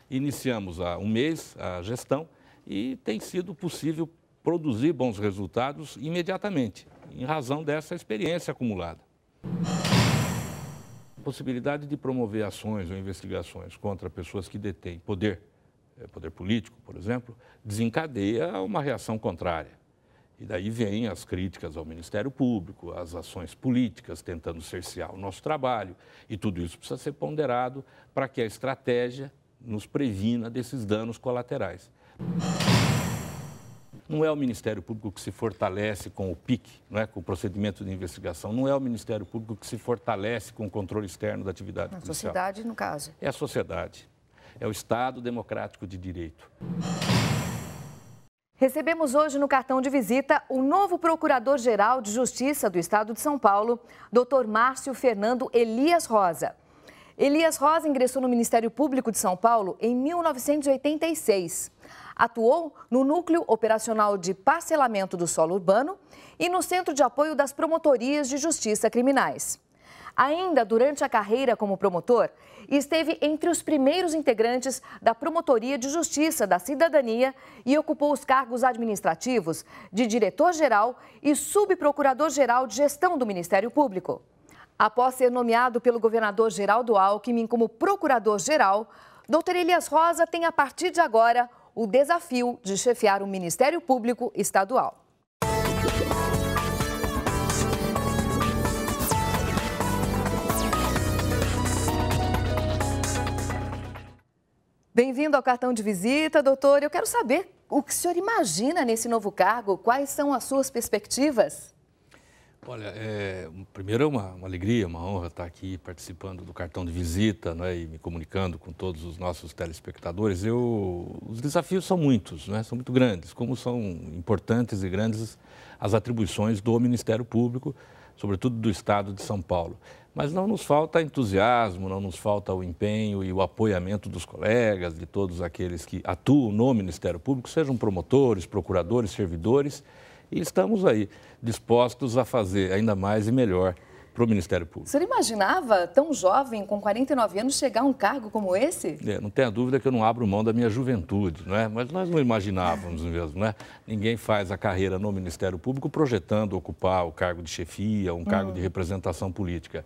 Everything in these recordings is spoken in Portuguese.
iniciamos há um mês a gestão e tem sido possível produzir bons resultados imediatamente, em razão dessa experiência acumulada. A possibilidade de promover ações ou investigações contra pessoas que detêm poder político, por exemplo, desencadeia uma reação contrária. E daí vêm as críticas ao Ministério Público, as ações políticas tentando cercear o nosso trabalho, e tudo isso precisa ser ponderado para que a estratégia nos previna desses danos colaterais. Não é o Ministério Público que se fortalece com o PIC, não é? Com o procedimento de investigação. Não é o Ministério Público que se fortalece com o controle externo da atividade policial. A sociedade, no caso. É a sociedade. É o Estado democrático de direito. Recebemos hoje no cartão de visita o novo Procurador-Geral de Justiça do Estado de São Paulo, Dr. Márcio Fernando Elias Rosa. Elias Rosa ingressou no Ministério Público de São Paulo em 1986. Atuou no Núcleo Operacional de Parcelamento do Solo Urbano e no Centro de Apoio das Promotorias de Justiça Criminais. Ainda durante a carreira como promotor, esteve entre os primeiros integrantes da Promotoria de Justiça da Cidadania e ocupou os cargos administrativos de diretor-geral e subprocurador-geral de gestão do Ministério Público. Após ser nomeado pelo governador Geraldo Alckmin como procurador-geral, Dr. Elias Rosa tem a partir de agora o desafio de chefiar o Ministério Público Estadual. Bem-vindo ao cartão de visita, doutor. Eu quero saber o que o senhor imagina nesse novo cargo, quais são as suas perspectivas? Olha, primeiro é uma alegria, uma honra estar aqui participando do cartão de visita, né, e me comunicando com todos os nossos telespectadores. Os desafios são muitos, né, são muito grandes, como são importantes e grandes as atribuições do Ministério Público, sobretudo do Estado de São Paulo. Mas não nos falta entusiasmo, não nos falta o empenho e o apoiamento dos colegas, de todos aqueles que atuam no Ministério Público, sejam promotores, procuradores, servidores, e estamos aí dispostos a fazer ainda mais e melhor para o Ministério Público. O senhor imaginava, tão jovem, com 49 anos, chegar a um cargo como esse? Não tenha dúvida que eu não abro mão da minha juventude, não é? Mas nós não imaginávamos mesmo, não é? Ninguém faz a carreira no Ministério Público projetando ocupar o cargo de chefia, um cargo de representação política.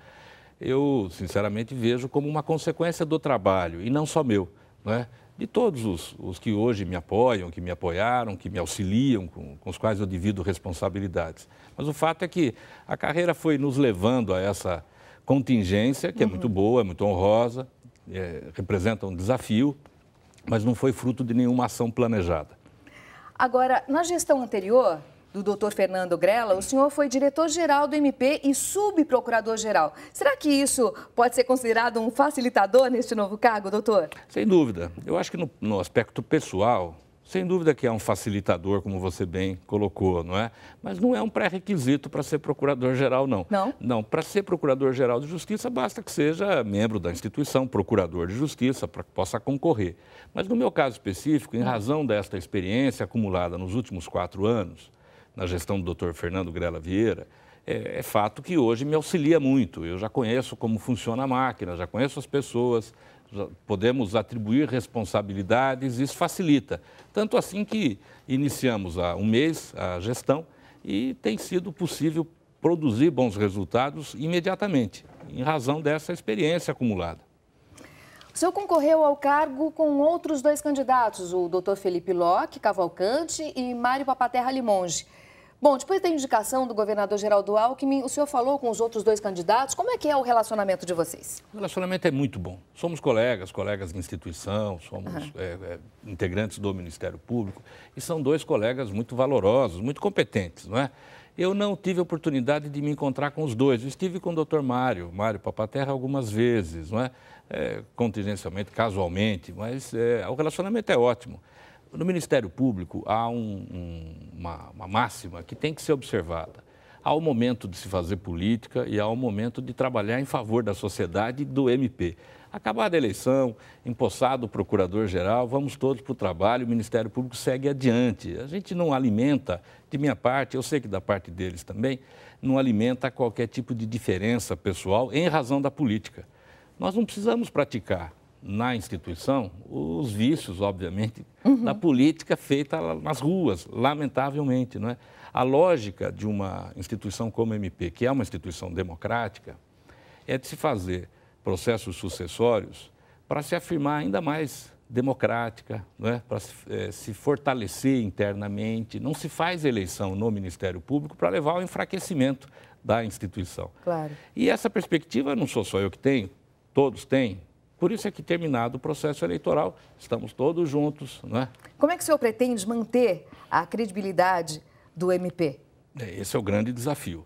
Eu, sinceramente, vejo como uma consequência do trabalho, e não só meu, não é? De todos os que hoje me apoiam, que me apoiaram, que me auxiliam, com os quais eu divido responsabilidades. Mas o fato é que a carreira foi nos levando a essa contingência, que é muito boa, é muito honrosa, representa um desafio, mas não foi fruto de nenhuma ação planejada. Agora, na gestão anterior do Dr. Fernando Grella, o senhor foi diretor-geral do MP e subprocurador-geral. Será que isso pode ser considerado um facilitador neste novo cargo, doutor? Sem dúvida. Eu acho que no aspecto pessoal, sem dúvida que é um facilitador, como você bem colocou, não é? Mas não é um pré-requisito para ser procurador-geral, não. Não? Não, para ser procurador-geral de justiça, basta que seja membro da instituição, procurador de justiça, para que possa concorrer. Mas no meu caso específico, em razão desta experiência acumulada nos últimos 4 anos, na gestão do Dr. Fernando Grella Vieira, é fato que hoje me auxilia muito. Eu já conheço como funciona a máquina, já conheço as pessoas, podemos atribuir responsabilidades, isso facilita. Tanto assim que iniciamos há um mês a gestão e tem sido possível produzir bons resultados imediatamente, em razão dessa experiência acumulada. O senhor concorreu ao cargo com outros 2 candidatos, o Dr. Felipe Locke Cavalcante e Mário Papaterra Limonge. Bom, depois da indicação do governador Geraldo Alckmin, o senhor falou com os outros 2 candidatos. Como é que é o relacionamento de vocês? O relacionamento é muito bom. Somos colegas de instituição, somos integrantes do Ministério Público e são 2 colegas muito valorosos, muito competentes, não é? Eu não tive a oportunidade de me encontrar com os 2. Eu estive com o Dr. Mário Papaterra algumas vezes, não é? Contingencialmente, casualmente, mas o relacionamento é ótimo. No Ministério Público há uma máxima que tem que ser observada. Há o momento de se fazer política e há o momento de trabalhar em favor da sociedade e do MP. Acabada a eleição, empossado o procurador-geral, vamos todos para o trabalho, o Ministério Público segue adiante. A gente não alimenta, de minha parte, eu sei que da parte deles também, não alimenta qualquer tipo de diferença pessoal em razão da política. Nós não precisamos praticar na instituição os vícios, obviamente, da política feita nas ruas, lamentavelmente, não é? A lógica de uma instituição como a MP, que é uma instituição democrática, é de se fazer processos sucessórios para se afirmar ainda mais democrática, não é? Para se fortalecer internamente. Não se faz eleição no Ministério Público para levar ao enfraquecimento da instituição. Claro. E essa perspectiva não sou só eu que tenho, todos têm. Por isso é que, terminado o processo eleitoral, estamos todos juntos, não é? Como é que o senhor pretende manter a credibilidade do MP? Esse é o grande desafio.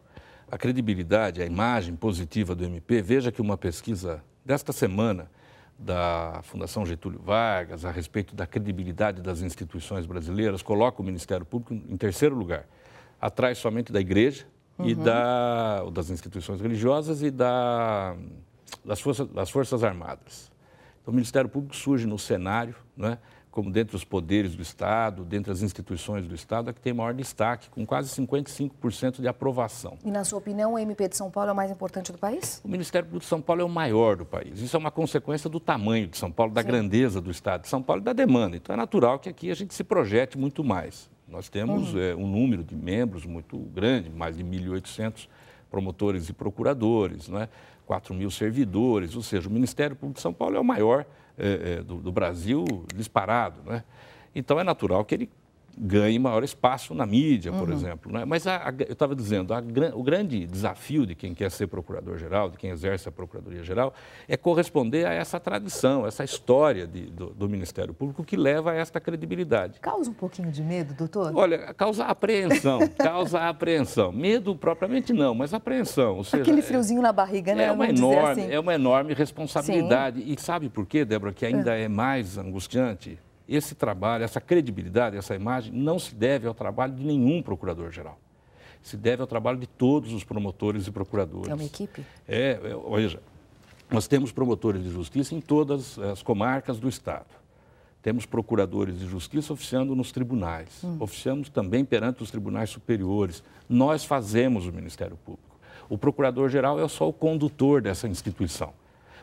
A credibilidade, a imagem positiva do MP, veja que uma pesquisa desta semana da Fundação Getúlio Vargas a respeito da credibilidade das instituições brasileiras coloca o Ministério Público em terceiro lugar, atrás somente da Igreja e das instituições religiosas e das Forças Armadas. Então, o Ministério Público surge no cenário, né, como dentre os poderes do Estado, dentre as instituições do Estado, a que tem maior destaque, com quase 55% de aprovação. E, na sua opinião, o MP de São Paulo é o mais importante do país? O Ministério Público de São Paulo é o maior do país. Isso é uma consequência do tamanho de São Paulo, da grandeza do Estado de São Paulo e da demanda. Então, é natural que aqui a gente se projete muito mais. Nós temos um número de membros muito grande, mais de 1.800 promotores e procuradores, não é? 4.000 servidores, ou seja, o Ministério Público de São Paulo é o maior do Brasil disparado, né? Então é natural que ele ganhe maior espaço na mídia, por exemplo, né? Mas eu estava dizendo, o grande desafio de quem quer ser procurador-geral, de quem exerce a procuradoria-geral, é corresponder a essa tradição, essa história do Ministério Público que leva a esta credibilidade. Causa um pouquinho de medo, doutor? Olha, causa apreensão. Medo propriamente não, mas apreensão. Ou seja, aquele friozinho na barriga, né? É uma enorme responsabilidade. Sim. E sabe por quê, Débora, que ainda é mais angustiante? Esse trabalho, essa credibilidade, essa imagem não se deve ao trabalho de nenhum procurador-geral. Se deve ao trabalho de todos os promotores e procuradores. É uma equipe? Veja, nós temos promotores de justiça em todas as comarcas do Estado. Temos procuradores de justiça oficiando nos tribunais. Oficiamos também perante os tribunais superiores. Nós fazemos o Ministério Público. O procurador-geral é só o condutor dessa instituição.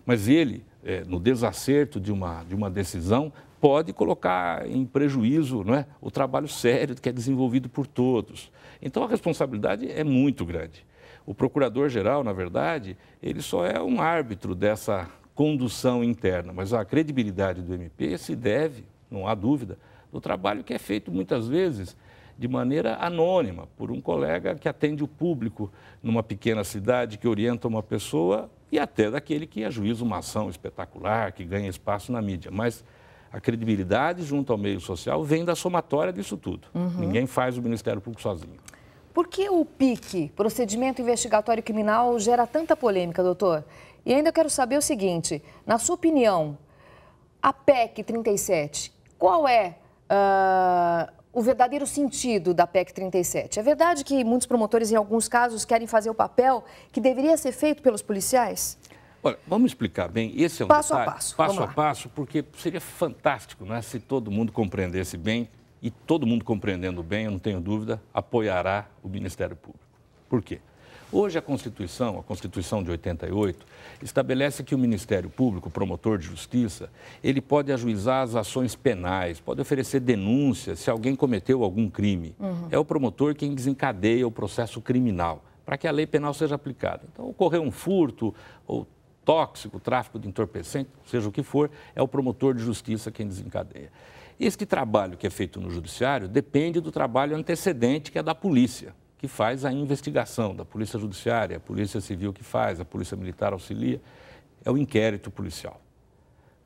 Mas ele, no desacerto de uma decisão, pode colocar em prejuízo, não é, o trabalho sério que é desenvolvido por todos. Então, a responsabilidade é muito grande. O procurador-geral, na verdade, ele só é um árbitro dessa condução interna, mas a credibilidade do MP se deve, não há dúvida, do trabalho que é feito muitas vezes de maneira anônima, por um colega que atende o público numa pequena cidade, que orienta uma pessoa e até daquele que ajuiza uma ação espetacular, que ganha espaço na mídia. Mas a credibilidade junto ao meio social vem da somatória disso tudo. Ninguém faz o Ministério Público sozinho. Por que o PIC, Procedimento Investigatório Criminal, gera tanta polêmica, doutor? E ainda eu quero saber o seguinte, na sua opinião, a PEC 37, qual é o verdadeiro sentido da PEC 37? É verdade que muitos promotores, em alguns casos, querem fazer o papel que deveria ser feito pelos policiais? Olha, vamos explicar bem, esse é um passo detalhe, passo a passo, porque seria fantástico, né, se todo mundo compreendesse bem, e todo mundo compreendendo bem, eu não tenho dúvida, apoiará o Ministério Público. Por quê? Hoje a Constituição de 88, estabelece que o Ministério Público, o promotor de justiça, ele pode ajuizar as ações penais, pode oferecer denúncias se alguém cometeu algum crime. É o promotor quem desencadeia o processo criminal, para que a lei penal seja aplicada. Então, ocorreu um furto ou tóxico, tráfico de entorpecente, seja o que for, é o promotor de justiça quem desencadeia. Este trabalho que é feito no judiciário depende do trabalho antecedente, que é da polícia, que faz a investigação, da polícia judiciária, a polícia civil que faz, a polícia militar auxilia, é o inquérito policial.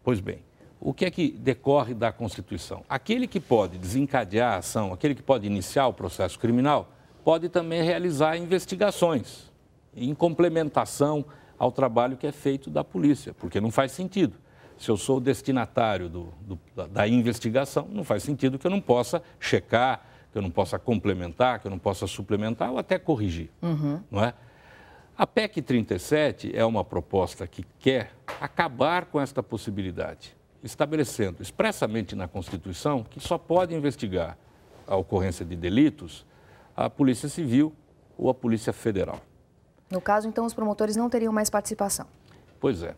Pois bem, o que é que decorre da Constituição? Aquele que pode desencadear a ação, aquele que pode iniciar o processo criminal, pode também realizar investigações em complementação ao trabalho que é feito da polícia, porque não faz sentido. Se eu sou o destinatário da investigação, não faz sentido que eu não possa checar, que eu não possa complementar, que eu não possa suplementar ou até corrigir, não é? A PEC 37 é uma proposta que quer acabar com esta possibilidade, estabelecendo expressamente na Constituição que só pode investigar a ocorrência de delitos a Polícia Civil ou a Polícia Federal. No caso, então, os promotores não teriam mais participação? Pois é.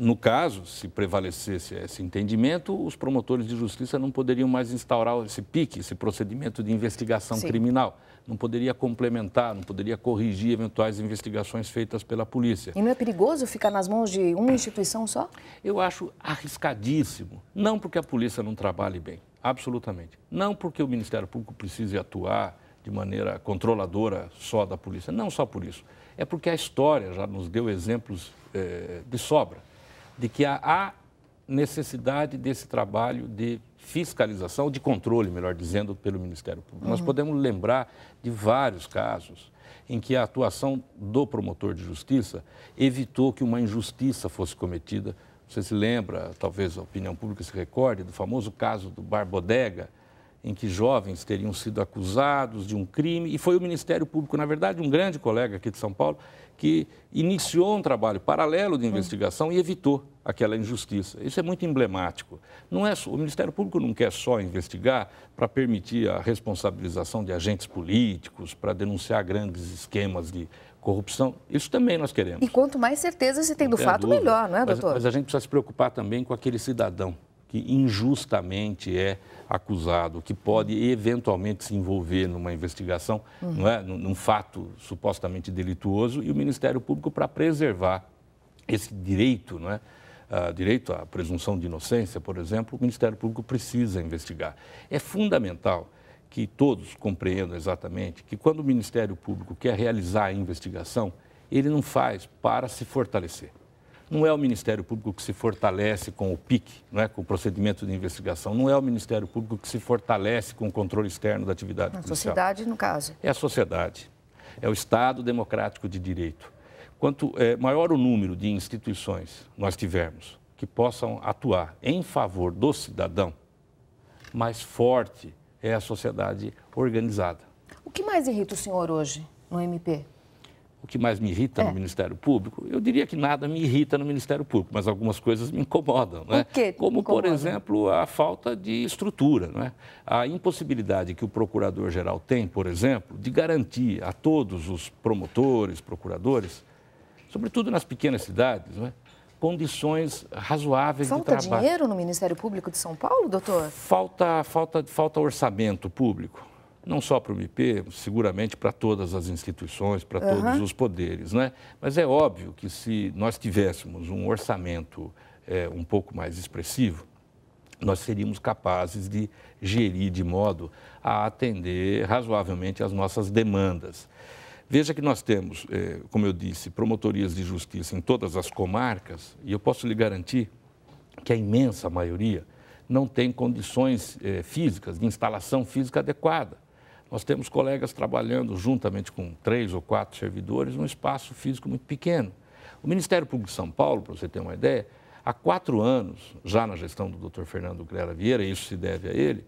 No caso, se prevalecesse esse entendimento, os promotores de justiça não poderiam mais instaurar esse PIC, esse procedimento de investigação criminal. Não poderia complementar, não poderia corrigir eventuais investigações feitas pela polícia. E não é perigoso ficar nas mãos de uma instituição só? Eu acho arriscadíssimo. Não porque a polícia não trabalhe bem, absolutamente. Não porque o Ministério Público precise atuar de maneira controladora só da polícia. Não só por isso. É porque a história já nos deu exemplos de sobra de que há necessidade desse trabalho de fiscalização, de controle, melhor dizendo, pelo Ministério Público. Nós podemos lembrar de vários casos em que a atuação do promotor de justiça evitou que uma injustiça fosse cometida. Você se lembra, talvez a opinião pública se recorde, do famoso caso do Bar Bodega, em que jovens teriam sido acusados de um crime, e foi o Ministério Público, na verdade, um grande colega aqui de São Paulo, que iniciou um trabalho paralelo de investigação e evitou aquela injustiça. Isso é muito emblemático. O Ministério Público não quer só investigar para permitir a responsabilização de agentes políticos, para denunciar grandes esquemas de corrupção. Isso também nós queremos. E quanto mais certeza se tem do fato, melhor, não é, doutor? Mas a gente precisa se preocupar também com aquele cidadão que injustamente é acusado, que pode eventualmente se envolver numa investigação, não é? Num fato supostamente delituoso, e o Ministério Público, para preservar esse direito, não é? Direito à presunção de inocência, por exemplo, o Ministério Público precisa investigar. É fundamental que todos compreendam exatamente que quando o Ministério Público quer realizar a investigação, ele não faz para se fortalecer. Não é o Ministério Público que se fortalece com o PIC, não é? Com o procedimento de investigação. Não é o Ministério Público que se fortalece com o controle externo da atividade policial. A sociedade, no caso. É a sociedade. É o Estado democrático de direito. Quanto maior o número de instituições nós tivermos que possam atuar em favor do cidadão, mais forte é a sociedade organizada. O que mais irrita o senhor hoje no MP? O que mais me irrita no Ministério Público, eu diria que nada me irrita no Ministério Público, mas algumas coisas me incomodam, não é? O quê? Como, por exemplo, a falta de estrutura, não é? A impossibilidade que o procurador-geral tem, por exemplo, de garantir a todos os promotores, procuradores, sobretudo nas pequenas cidades, não é? Condições razoáveis de trabalho. Falta dinheiro no Ministério Público de São Paulo, doutor? Falta orçamento público. Não só para o MP, seguramente para todas as instituições, para todos os poderes, né? Mas é óbvio que se nós tivéssemos um orçamento um pouco mais expressivo, nós seríamos capazes de gerir de modo a atender razoavelmente às nossas demandas. Veja que nós temos, como eu disse, promotorias de justiça em todas as comarcas, e eu posso lhe garantir que a imensa maioria não tem condições físicas, de instalação física adequada. Nós temos colegas trabalhando juntamente com 3 ou 4 servidores num espaço físico muito pequeno. O Ministério Público de São Paulo, para você ter uma ideia, há 4 anos, já na gestão do Dr. Fernando Grela Vieira, isso se deve a ele,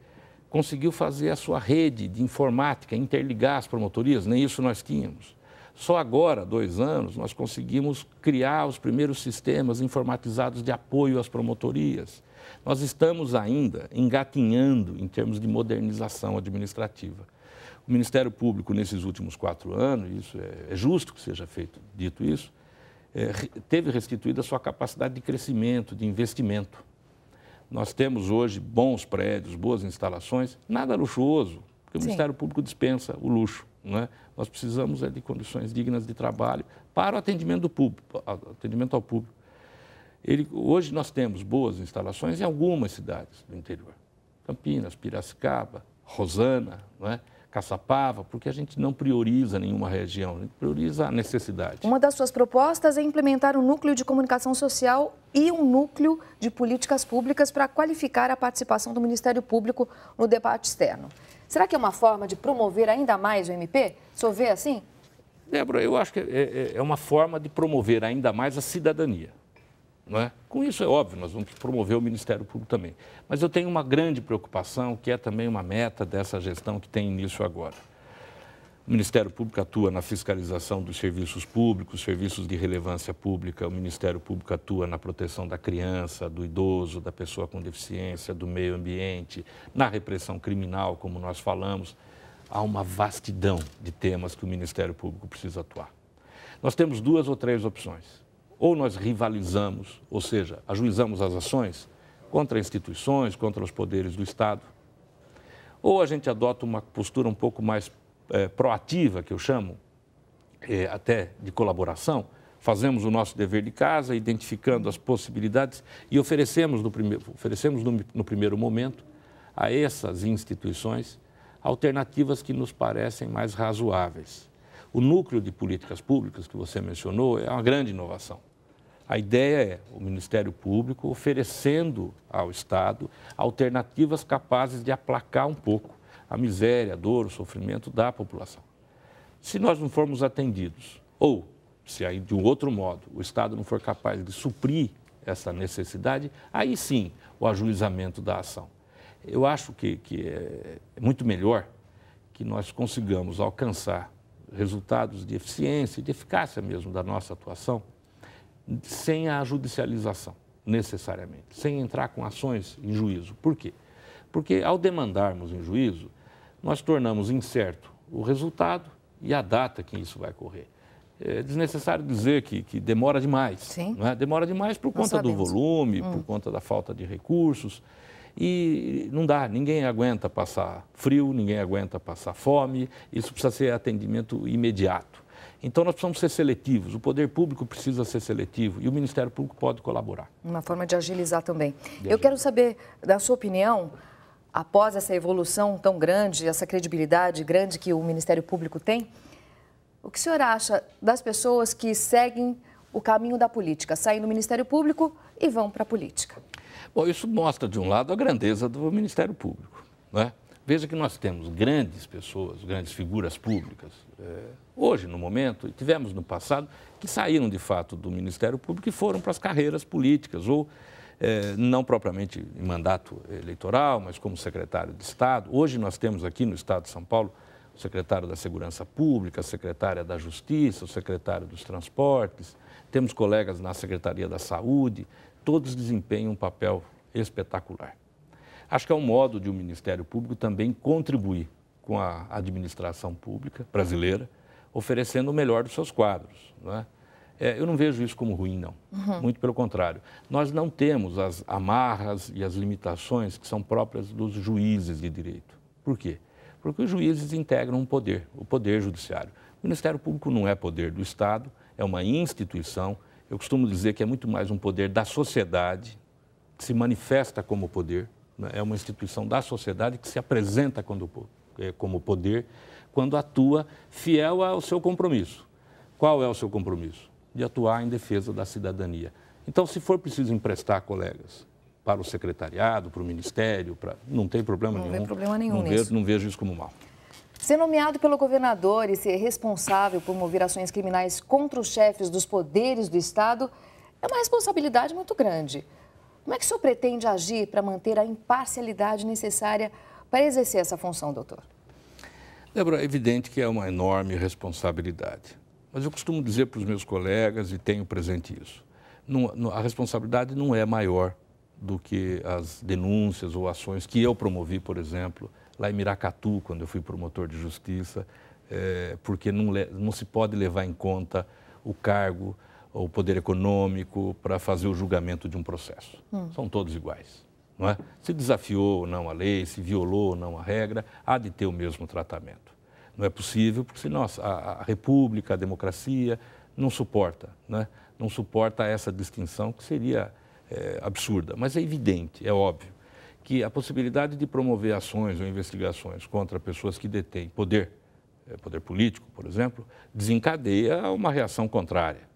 conseguiu fazer a sua rede de informática, interligar as promotorias, nem isso nós tínhamos. Só agora, 2 anos, nós conseguimos criar os primeiros sistemas informatizados de apoio às promotorias. Nós estamos ainda engatinhando em termos de modernização administrativa. O Ministério Público, nesses últimos 4 anos, isso é justo que seja feito, dito isso, teve restituída a sua capacidade de crescimento, de investimento. Nós temos hoje bons prédios, boas instalações, nada luxuoso, porque o Ministério Público dispensa o luxo, não é? Nós precisamos de condições dignas de trabalho para o atendimento do público, atendimento ao público. Hoje nós temos boas instalações em algumas cidades do interior. Campinas, Piracicaba, Rosana, não é? Caçapava, porque a gente não prioriza nenhuma região, a gente prioriza a necessidade. Uma das suas propostas é implementar um núcleo de comunicação social e um núcleo de políticas públicas para qualificar a participação do Ministério Público no debate externo. Será que é uma forma de promover ainda mais o MP? O senhor vê assim? Débora, eu acho que é uma forma de promover ainda mais a cidadania. Não é? Com isso, é óbvio, nós vamos promover o Ministério Público também. Mas eu tenho uma grande preocupação, que é também uma meta dessa gestão que tem início agora. O Ministério Público atua na fiscalização dos serviços públicos, serviços de relevância pública. O Ministério Público atua na proteção da criança, do idoso, da pessoa com deficiência, do meio ambiente, na repressão criminal, como nós falamos. Há uma vastidão de temas que o Ministério Público precisa atuar. Nós temos 2 ou 3 opções. Ou nós rivalizamos, ou seja, ajuizamos as ações contra instituições, contra os poderes do Estado. Ou a gente adota uma postura um pouco mais proativa, que eu chamo, até de colaboração, fazemos o nosso dever de casa, identificando as possibilidades e oferecemos no primeiro momento a essas instituições alternativas que nos parecem mais razoáveis. O núcleo de políticas públicas que você mencionou é uma grande inovação. A ideia é o Ministério Público oferecendo ao Estado alternativas capazes de aplacar um pouco a miséria, a dor, o sofrimento da população. Se nós não formos atendidos, ou se aí de um outro modo o Estado não for capaz de suprir essa necessidade, aí sim o ajuizamento da ação. Eu acho que é muito melhor que nós consigamos alcançar resultados de eficiência e de eficácia mesmo da nossa atuação, sem a judicialização, necessariamente, sem entrar com ações em juízo. Por quê? Porque ao demandarmos em juízo, nós tornamos incerto o resultado e a data que isso vai ocorrer. É desnecessário dizer que demora demais. Sim. Não é? Demora demais por conta do volume, por conta da falta de recursos. E não dá, ninguém aguenta passar frio, ninguém aguenta passar fome. Isso precisa ser atendimento imediato. Então, nós precisamos ser seletivos, o poder público precisa ser seletivo e o Ministério Público pode colaborar. Uma forma de agilizar também. Eu quero saber, da sua opinião, após essa evolução tão grande, essa credibilidade grande que o Ministério Público tem, o que o senhor acha das pessoas que seguem o caminho da política, saem do Ministério Público e vão para a política? Bom, isso mostra, de um lado, a grandeza do Ministério Público, não é? Veja que nós temos grandes pessoas, grandes figuras públicas, hoje, no momento, e tivemos no passado, que saíram, de fato, do Ministério Público e foram para as carreiras políticas, ou não propriamente em mandato eleitoral, mas como secretário de Estado. Hoje nós temos aqui no Estado de São Paulo o secretário da Segurança Pública, a secretária da Justiça, o secretário dos Transportes, temos colegas na Secretaria da Saúde, todos desempenham um papel espetacular. Acho que é um modo de o Ministério Público também contribuir com a administração pública brasileira, oferecendo o melhor dos seus quadros, não é? Eu não vejo isso como ruim, não. Muito pelo contrário. Nós não temos as amarras e as limitações que são próprias dos juízes de direito. Por quê? Porque os juízes integram um poder, o poder judiciário. O Ministério Público não é poder do Estado, é uma instituição. Eu costumo dizer que é muito mais um poder da sociedade, que se manifesta como poder, né? É uma instituição da sociedade que se apresenta como poder quando atua fiel ao seu compromisso. Qual é o seu compromisso? De atuar em defesa da cidadania. Então, se for preciso emprestar colegas para o secretariado, para o ministério, não tem problema nenhum. Não tem problema nenhum nisso. Não vejo isso como mal. Ser nomeado pelo governador e ser responsável por mover ações criminais contra os chefes dos poderes do Estado é uma responsabilidade muito grande. Como é que o senhor pretende agir para manter a imparcialidade necessária para exercer essa função, doutor? Débora, é evidente que é uma enorme responsabilidade. Mas eu costumo dizer para os meus colegas, e tenho presente isso, a responsabilidade não é maior do que as denúncias ou ações que eu promovi, por exemplo, lá em Miracatu, quando eu fui promotor de justiça, porque não se pode levar em conta o cargo ou o poder econômico para fazer o julgamento de um processo. São todos iguais, não é? Se desafiou ou não a lei, se violou ou não a regra, há de ter o mesmo tratamento. Não é possível, porque senão a República, a democracia, não suporta, né? Não suporta essa distinção que seria absurda. Mas é evidente, é óbvio, que a possibilidade de promover ações ou investigações contra pessoas que detêm poder político, por exemplo, desencadeia uma reação contrária.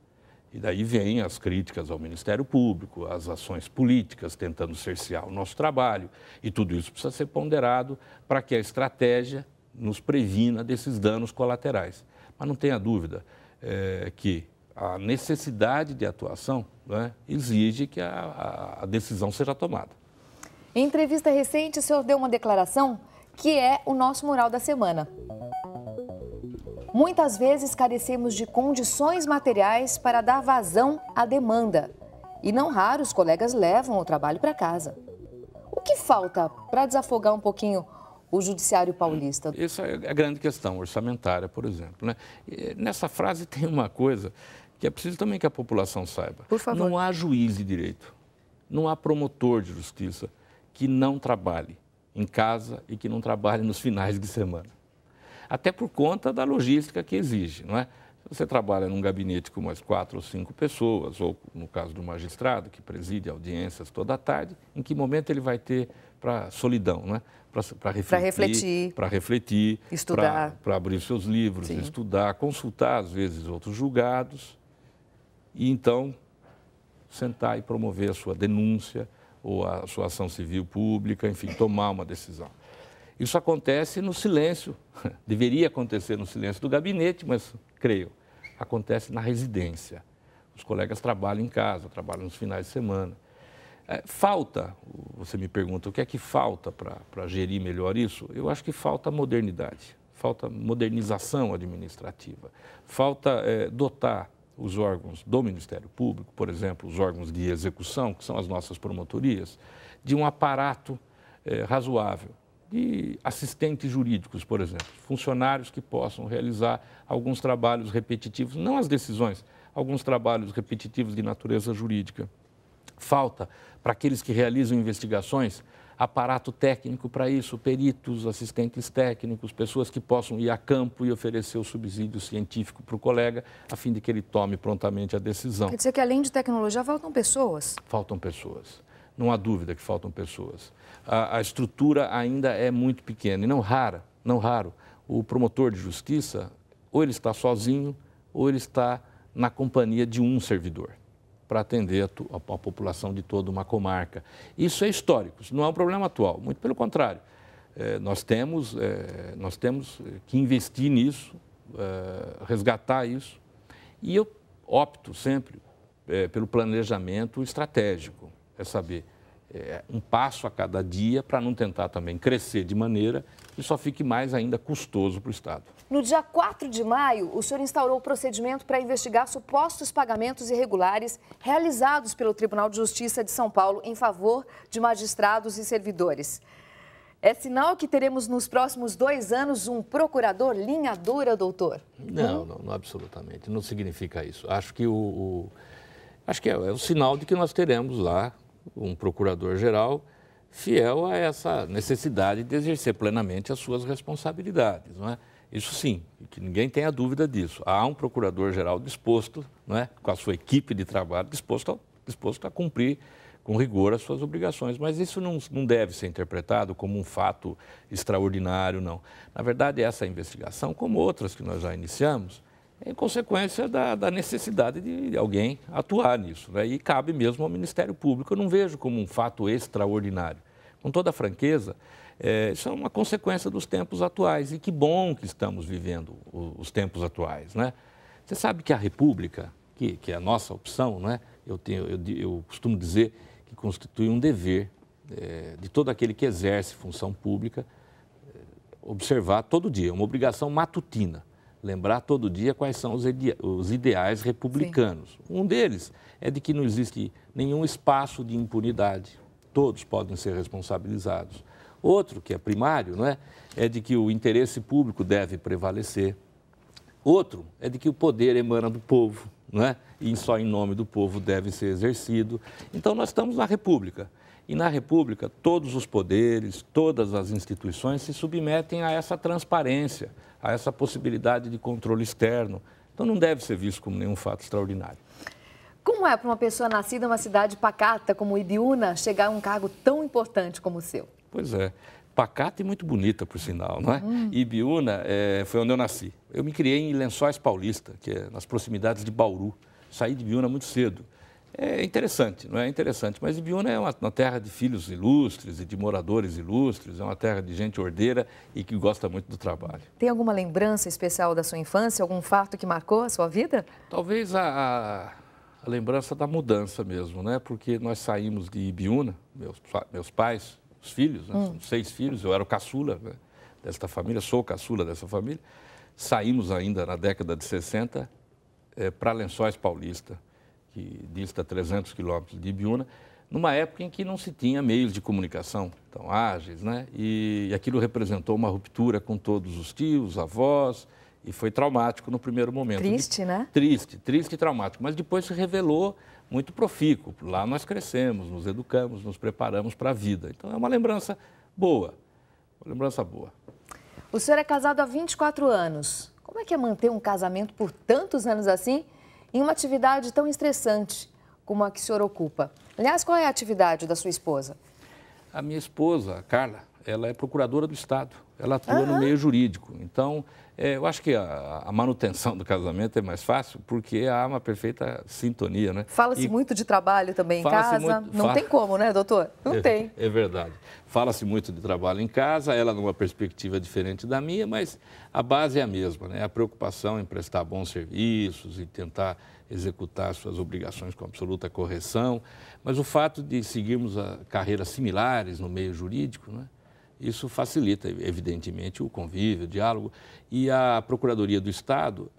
E daí vêm as críticas ao Ministério Público, as ações políticas tentando cercear o nosso trabalho. E tudo isso precisa ser ponderado para que a estratégia nos previna desses danos colaterais. Mas não tenha dúvida que a necessidade de atuação, né, exige que a decisão seja tomada. Em entrevista recente, o senhor deu uma declaração que é o nosso mural da semana. Muitas vezes carecemos de condições materiais para dar vazão à demanda. E não raro os colegas levam o trabalho para casa. O que falta para desafogar um pouquinho o judiciário paulista? Essa é a grande questão orçamentária, por exemplo, né? E nessa frase tem uma coisa que é preciso também que a população saiba. Por favor. Não há juiz de direito, não há promotor de justiça que não trabalhe em casa e que não trabalhe nos finais de semana. Até por conta da logística que exige, não é? Se você trabalha num gabinete com umas 4 ou 5 pessoas, ou no caso do magistrado, que preside audiências toda a tarde, em que momento ele vai ter para solidão, não é? Para refletir, estudar, para abrir seus livros, sim, estudar, consultar, às vezes, outros julgados, e então sentar e promover a sua denúncia ou a sua ação civil pública, enfim, tomar uma decisão. Isso acontece no silêncio, deveria acontecer no silêncio do gabinete, mas, creio, acontece na residência. Os colegas trabalham em casa, trabalham nos finais de semana. Falta, você me pergunta, o que é que falta para gerir melhor isso? Eu acho que falta modernidade, falta modernização administrativa, falta dotar os órgãos do Ministério Público, por exemplo, os órgãos de execução, que são as nossas promotorias, de um aparato razoável, de assistentes jurídicos, por exemplo, funcionários que possam realizar alguns trabalhos repetitivos, não as decisões, alguns trabalhos repetitivos de natureza jurídica. Falta, para aqueles que realizam investigações, aparato técnico para isso, peritos, assistentes técnicos, pessoas que possam ir a campo e oferecer o subsídio científico para o colega, a fim de que ele tome prontamente a decisão. Quer dizer que, além de tecnologia, faltam pessoas? Faltam pessoas. Não há dúvida que faltam pessoas. A estrutura ainda é muito pequena e não raro, o promotor de justiça, ou ele está sozinho, ou ele está na companhia de um servidor, para atender a população de toda uma comarca. Isso é histórico, isso não é um problema atual, muito pelo contrário. Nós temos que investir nisso, resgatar isso, e eu opto sempre pelo planejamento estratégico, é saber um passo a cada dia para não tentar também crescer de maneira que só fique mais ainda custoso para o Estado. No dia 4 de maio, o senhor instaurou o procedimento para investigar supostos pagamentos irregulares realizados pelo Tribunal de Justiça de São Paulo em favor de magistrados e servidores. É sinal que teremos nos próximos 2 anos um procurador linha dura, doutor? Não, absolutamente. Não significa isso. Acho que é o sinal de que nós teremos lá um procurador-geral fiel a essa necessidade de exercer plenamente as suas responsabilidades, não é? Isso sim, que ninguém tenha dúvida disso. Há um procurador-geral disposto, não é, com a sua equipe de trabalho, disposto a cumprir com rigor as suas obrigações. Mas isso não deve ser interpretado como um fato extraordinário, não. Na verdade, essa investigação, como outras que nós já iniciamos, é em consequência da necessidade de alguém atuar nisso, né? E cabe mesmo ao Ministério Público. Eu não vejo como um fato extraordinário. Com toda a franqueza, isso é uma consequência dos tempos atuais. E que bom que estamos vivendo os tempos atuais, né? Você sabe que a República, que é a nossa opção, né? Eu costumo dizer que constitui um dever de todo aquele que exerce função pública observar todo dia, uma obrigação matutina. Lembrar todo dia quais são os ideais republicanos. Sim. Um deles é de que não existe nenhum espaço de impunidade. Todos podem ser responsabilizados. Outro, que é primário, não é? É de que o interesse público deve prevalecer. Outro é de que o poder emana do povo, não é? E só em nome do povo deve ser exercido. Então, nós estamos na República. E na República, todos os poderes, todas as instituições se submetem a essa transparência, a essa possibilidade de controle externo. Então, não deve ser visto como nenhum fato extraordinário. Como é para uma pessoa nascida em uma cidade pacata como Ibiúna chegar a um cargo tão importante como o seu? Pois é, pacata e muito bonita, por sinal, não é? Ibiúna foi onde eu nasci. Eu me criei em Lençóis Paulista, que é nas proximidades de Bauru. Saí de Ibiúna muito cedo. É interessante, não é? Interessante, mas Ibiúna é uma terra de filhos ilustres e de moradores ilustres, é uma terra de gente ordeira e que gosta muito do trabalho. Tem alguma lembrança especial da sua infância, algum fato que marcou a sua vida? Talvez a lembrança da mudança mesmo, né? Porque nós saímos de Ibiúna, meus pais, os filhos, né? São 6 filhos, eu era o caçula, né, desta família, sou o caçula dessa família. Saímos ainda na década de 60 para Lençóis Paulista, que dista 300 quilômetros de Ibiúna, numa época em que não se tinha meios de comunicação tão ágeis, né? E aquilo representou uma ruptura com todos os tios, avós E foi traumático no primeiro momento. Triste, né? Triste e traumático. Mas depois se revelou muito profícuo. Lá nós crescemos, nos educamos, nos preparamos para a vida. Então é uma lembrança boa. Uma lembrança boa. O senhor é casado há 24 anos. Como é que é manter um casamento por tantos anos assim em uma atividade tão estressante como a que o senhor ocupa? Aliás, qual é a atividade da sua esposa? A minha esposa, a Carla, ela é procuradora do Estado. Ela atua no meio jurídico. Então, eu acho que a manutenção do casamento é mais fácil porque há uma perfeita sintonia, né? Fala-se muito de trabalho também em casa. Não tem como, né, doutor? Não tem. É verdade. Fala-se muito de trabalho em casa, ela numa perspectiva diferente da minha, mas a base é a mesma, né? A preocupação em prestar bons serviços e tentar executar suas obrigações com absoluta correção. Mas o fato de seguirmos carreiras similares no meio jurídico, né? Isso facilita, evidentemente, o convívio, o diálogo. E a Procuradoria do Estado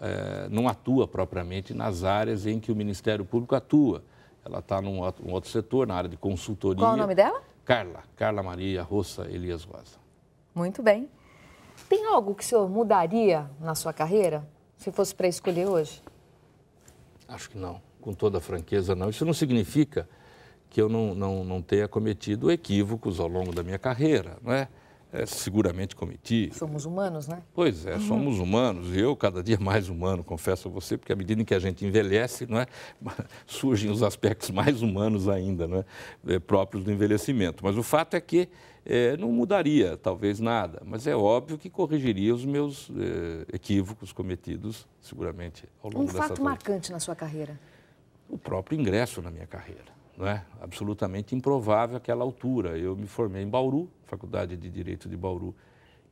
não atua propriamente nas áreas em que o Ministério Público atua. Ela está num outro setor, na área de consultoria. Qual o nome dela? Carla Maria Roça Elias Rosa. Muito bem. Tem algo que o senhor mudaria na sua carreira, se fosse para escolher hoje? Acho que não, com toda franqueza não. Isso não significa que eu não tenha cometido equívocos ao longo da minha carreira, não é? Seguramente cometi. Somos humanos, né? Pois é, somos humanos, e eu cada dia mais humano, confesso a você, porque à medida em que a gente envelhece, não é? Surgem os aspectos mais humanos ainda, não é? Próprios do envelhecimento. Mas o fato é que não mudaria talvez nada, mas é óbvio que corrigiria os meus equívocos cometidos, seguramente, ao longo dessa Um fato marcante na sua carreira? O próprio ingresso na minha carreira. Não é? Absolutamente improvável àquela altura. Eu me formei em Bauru, Faculdade de Direito de Bauru,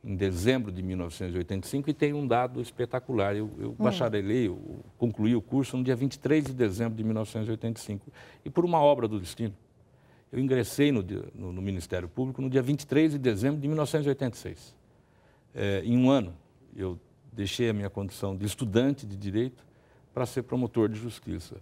em dezembro de 1985 e tenho um dado espetacular. Eu bacharelei, concluí o curso no dia 23 de dezembro de 1985 e por uma obra do destino. Eu ingressei no Ministério Público no dia 23 de dezembro de 1986. Em um ano, eu deixei a minha condição de estudante de Direito para ser promotor de Justiça.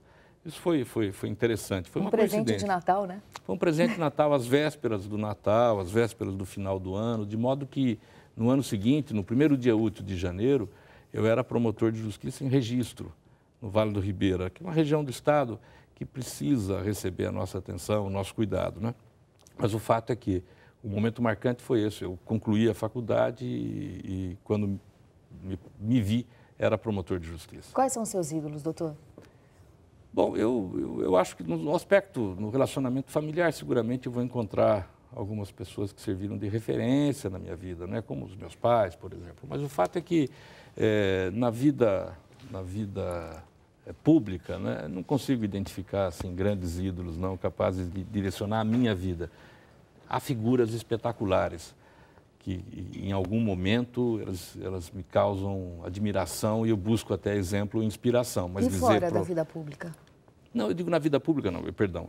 Isso foi interessante, foi uma coincidência. Um presente de Natal, né? Foi um presente de Natal, às vésperas do Natal, às vésperas do final do ano, de modo que no ano seguinte, no primeiro dia útil de janeiro, eu era promotor de justiça em Registro, no Vale do Ribeira, que é uma região do Estado que precisa receber a nossa atenção, o nosso cuidado, né? Mas o fato é que o momento marcante foi esse. Eu concluí a faculdade e quando me vi, era promotor de justiça. Quais são os seus ídolos, doutor? Bom, eu acho que no aspecto, no relacionamento familiar, seguramente eu vou encontrar algumas pessoas que serviram de referência na minha vida, né? Como os meus pais, por exemplo. Mas o fato é que na vida pública, né, não consigo identificar assim, grandes ídolos não capazes de direcionar a minha vida. Há figuras espetaculares que em algum momento elas me causam admiração e eu busco até exemplo e inspiração. Mas e fora da vida pública? Não, eu digo na vida pública não, perdão.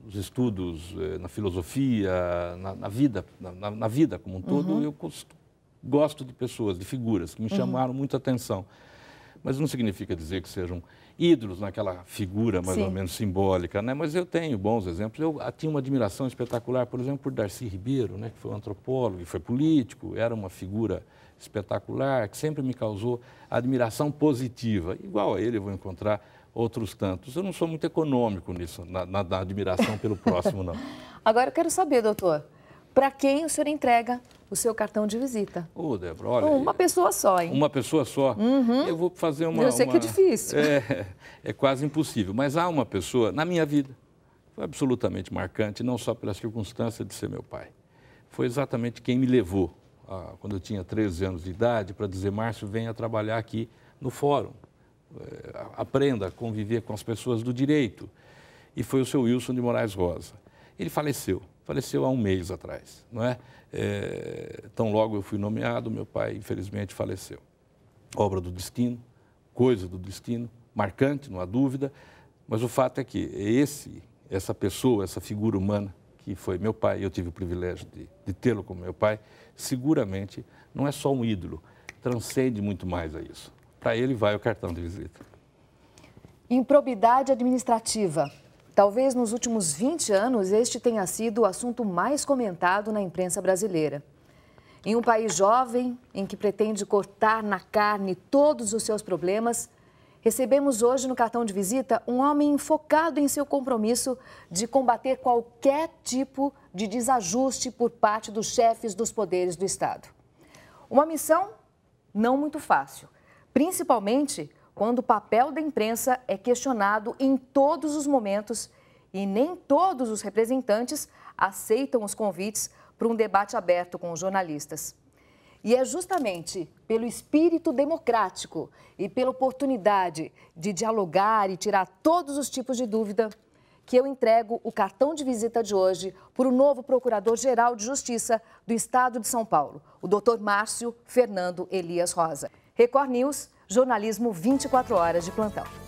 Nos estudos, na filosofia, na vida como um todo, eu gosto de pessoas, de figuras que me chamaram muita atenção. Mas não significa dizer que sejam ídolos naquela figura mais ou menos simbólica, né? Mas eu tenho bons exemplos. Eu tinha uma admiração espetacular, por exemplo, por Darcy Ribeiro, né? Que foi um antropólogo e foi político, era uma figura espetacular, que sempre me causou admiração positiva. Igual a ele, eu vou encontrar outros tantos. Eu não sou muito econômico nisso, na admiração pelo próximo, não. Agora eu quero saber, doutor, para quem o senhor entrega o seu cartão de visita? Ô, Débora, olha... Uma pessoa só, hein? Uma pessoa só? Eu vou fazer uma... Eu sei que é difícil. É quase impossível, mas há uma pessoa na minha vida, foi absolutamente marcante, não só pela circunstância de ser meu pai. Foi exatamente quem me levou, quando eu tinha 13 anos de idade, para dizer, Márcio, venha trabalhar aqui no fórum. Aprenda a conviver com as pessoas do direito. E foi o seu Wilson de Moraes Rosa. Ele faleceu há um mês atrás, não é? Tão logo eu fui nomeado, meu pai infelizmente faleceu. Obra do destino, coisa do destino, marcante, não há dúvida, mas o fato é que essa pessoa, essa figura humana que foi meu pai, eu tive o privilégio de tê-lo como meu pai, seguramente não é só um ídolo, transcende muito mais a isso. Para ele vai o cartão de visita. Improbidade administrativa. Talvez nos últimos 20 anos este tenha sido o assunto mais comentado na imprensa brasileira. Em um país jovem, em que pretende cortar na carne todos os seus problemas, recebemos hoje no cartão de visita um homem focado em seu compromisso de combater qualquer tipo de desajuste por parte dos chefes dos poderes do Estado. Uma missão não muito fácil, principalmente quando o papel da imprensa é questionado em todos os momentos e nem todos os representantes aceitam os convites para um debate aberto com os jornalistas. E é justamente pelo espírito democrático e pela oportunidade de dialogar e tirar todos os tipos de dúvida que eu entrego o cartão de visita de hoje para o novo Procurador-Geral de Justiça do Estado de São Paulo, o Dr. Márcio Fernando Elias Rosa. Record News, jornalismo 24 horas de plantão.